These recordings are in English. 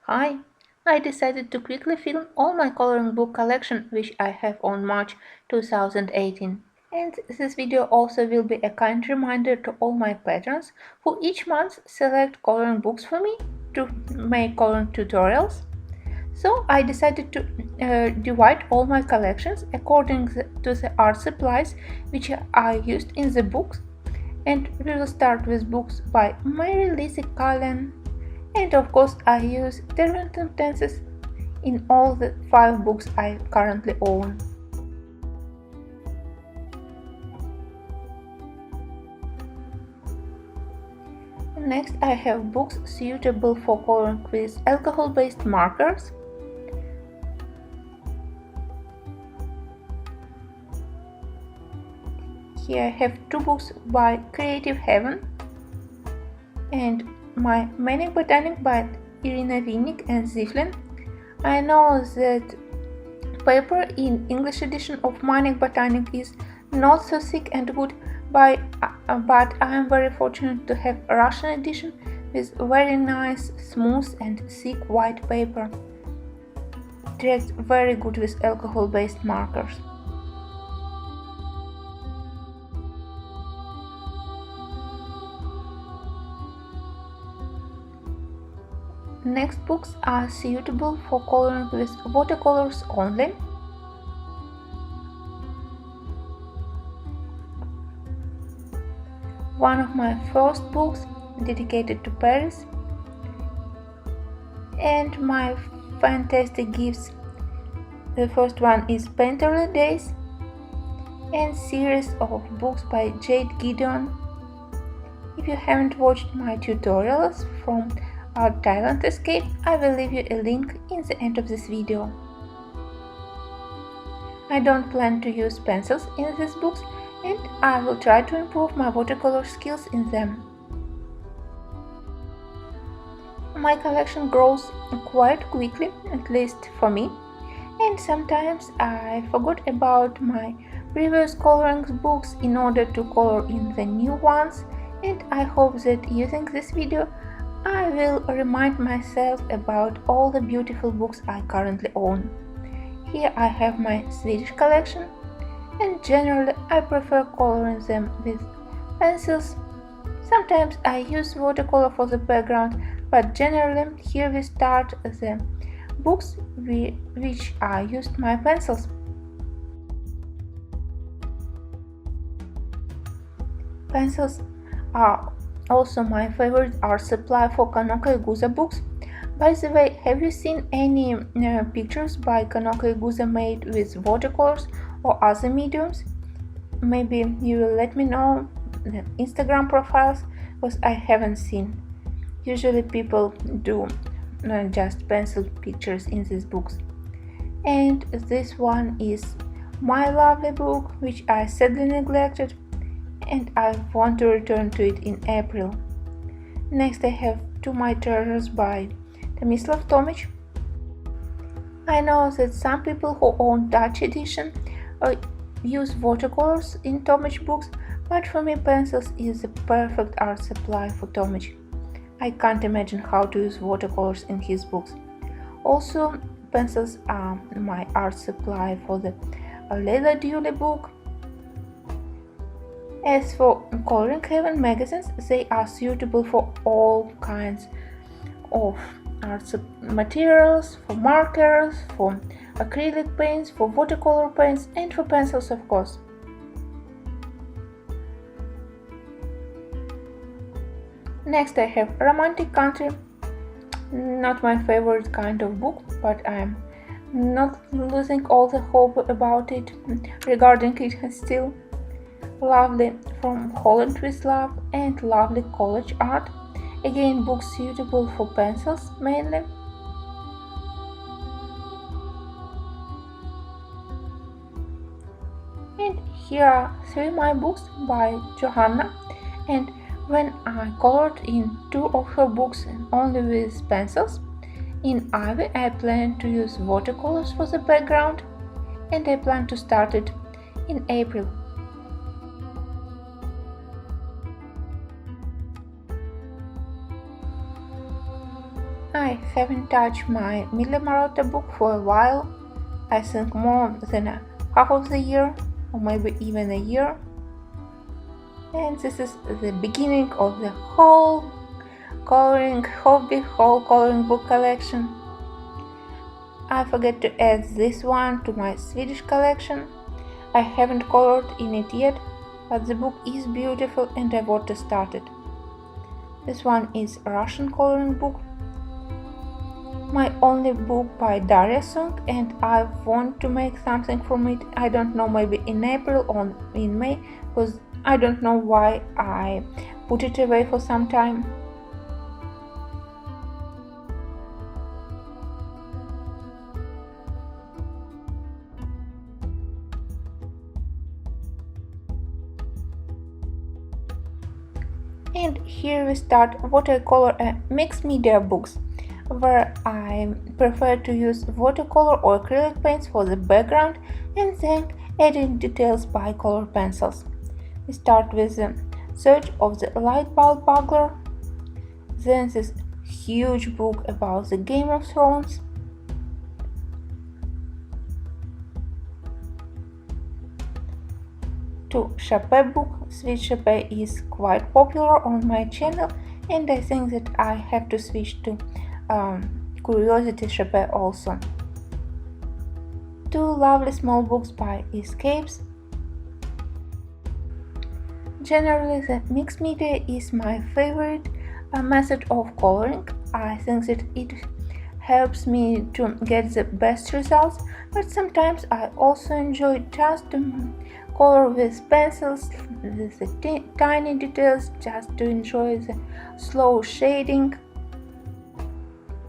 Hi! I decided to quickly film all my coloring book collection which I have on March 2018. And this video also will be a kind reminder to all my patrons who each month select coloring books for me to make coloring tutorials. So I decided to divide all my collections according to the art supplies which I used in the books, and we will start with books by Mary Lizzie Cullen, and of course I use different tenses in all the 5 books I currently own. Next I have books suitable for coloring with alcohol-based markers. Here I have 2 books by Creative Heaven and my Manic Botanic by Irina Vinnik and Ziflin. I know that paper in English edition of Manic Botanic is not so thick and good, but I am very fortunate to have a Russian edition with very nice, smooth and thick white paper. It reacts very good with alcohol-based markers. Next books are suitable for coloring with watercolors only. One of my first books dedicated to Paris, and my fantastic gifts. The first one is Painterly Days and series of books by Jade Gideon. If you haven't watched my tutorials from our Thailand escape, I will leave you a link in the end of this video. I don't plan to use pencils in these books, and I will try to improve my watercolor skills in them. My collection grows quite quickly, at least for me, and sometimes I forgot about my previous coloring books in order to color in the new ones, and I hope that using this video I will remind myself about all the beautiful books I currently own. Here I have my Swedish collection, and generally I prefer coloring them with pencils. Sometimes I use watercolor for the background, but generally here we start the books which I used my pencils. Pencils are also my favorite art supply for Kanoko Iguza books. By the way, have you seen any pictures by Kanoko Iguza made with watercolors or other mediums? Maybe you will let me know the Instagram profiles, because I haven't seen. Usually people do just pencil pictures in these books. And this one is my lovely book, which I sadly neglected, and I want to return to it in April. Next I have To My Treasures by Tomislav Tomic. I know that some people who own Dutch edition use watercolors in Tomic books, but for me pencils is the perfect art supply for Tomic. I can't imagine how to use watercolors in his books. Also, pencils are my art supply for the Leila Dewley book. As for Coloring Heaven magazines, they are suitable for all kinds of art materials, for markers, for acrylic paints, for watercolor paints, and for pencils, of course. Next I have Romantic Country. Not my favorite kind of book, but I'm not losing all the hope about it regarding it still. Lovely From Holland with Love and Lovely College Art. Again, books suitable for pencils mainly. And here are 3 my books by Johanna, and when I colored in 2 of her books only with pencils, in Ivy I plan to use watercolors for the background, and I plan to start it in April. I haven't touched my Marotta book for a while. I think more than half of the year, or maybe even a year. And this is the beginning of the whole coloring hobby, whole coloring book collection. I forgot to add this one to my Swedish collection. I haven't colored in it yet, but the book is beautiful and I want to start it. This one is a Russian coloring book, my only book by Darya Sung, and I want to make something from it. I don't know, maybe in April or in May, because I don't know why I put it away for some time. And here we start what I call a mixed media books, where I prefer to use watercolor or acrylic paints for the background and then adding details by color pencils. We start with the search of the light bulb burglar, then this huge book about the Game of Thrones, to Chappé book. Switch Chappé is quite popular on my channel, and I think that I have to switch to Curiosity Chappé also. Two lovely small books by Escapes. Generally, the mixed media is my favorite method of coloring. I think that it helps me to get the best results, but sometimes I also enjoy just to color with pencils, with the tiny details, just to enjoy the slow shading.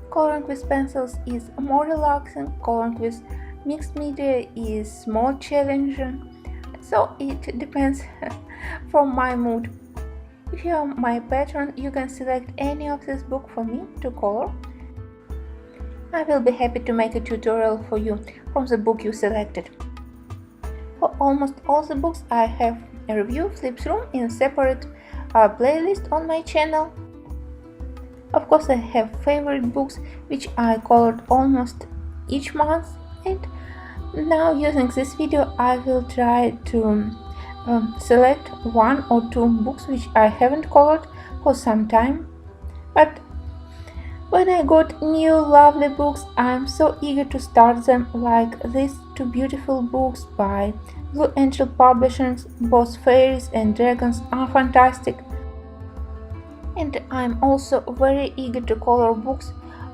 Coloring with pencils is more relaxing, coloring with mixed media is more challenging, so it depends from my mood. If you are my patron, you can select any of this book for me to color. I will be happy to make a tutorial for you from the book you selected. For almost all the books I have a review flip through in separate playlist on my channel. Of course, I have favorite books which I colored almost each month, and now using this video I will try to select one or two books which I haven't colored for some time. But when I got new lovely books, I'm so eager to start them, like these two beautiful books by Blue Angel Publishing. Both fairies and dragons are fantastic. And I'm also very eager to color books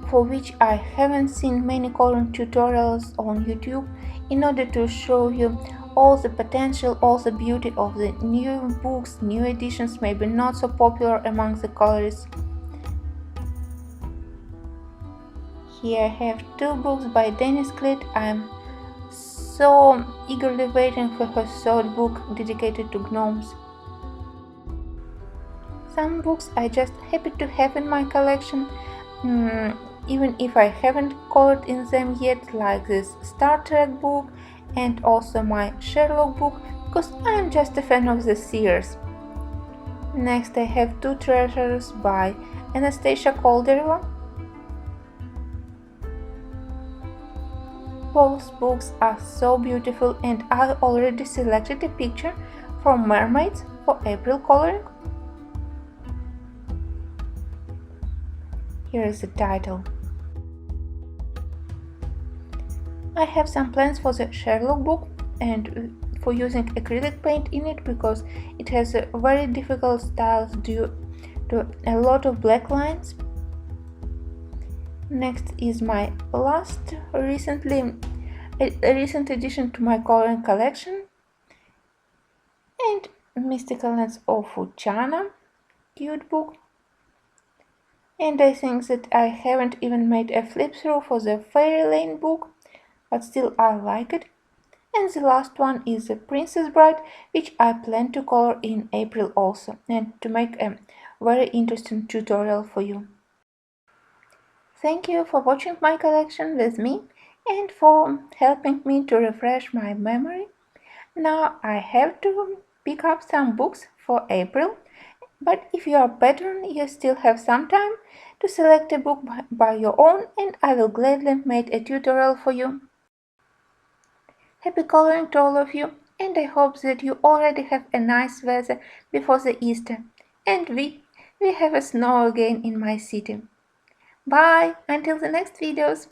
for which I haven't seen many coloring tutorials on YouTube, in order to show you all the potential, all the beauty of the new books, new editions, maybe not so popular among the colorists. Here I have two books by Dennis Clit. I'm so eagerly waiting for her third book dedicated to gnomes. Some books I just happy to have in my collection, even if I haven't colored in them yet, like this Star Trek book and also my Sherlock book, because I'm just a fan of the series. Next I have Two Treasures by Anastasia Kolderova. Both books are so beautiful, and I already selected a picture from Mermaids for April coloring. Here is the title. I have some plans for the Sherlock book and for using acrylic paint in it, because it has a very difficult styles due to a lot of black lines. Next is my last recent addition to my coloring collection, and Mystical Lands of Fuchana, cute book. And I think that I haven't even made a flip through for the Fairy Lane book, but still I like it. And the last one is the Princess Bride, which I plan to color in April also, and to make a very interesting tutorial for you. Thank you for watching my collection with me and for helping me to refresh my memory. Now I have to pick up some books for April, but if you are a patron, you still have some time to select a book by your own, and I will gladly make a tutorial for you. Happy coloring to all of you, and I hope that you already have a nice weather before the Easter, and we have a snow again in my city. Bye, until the next videos.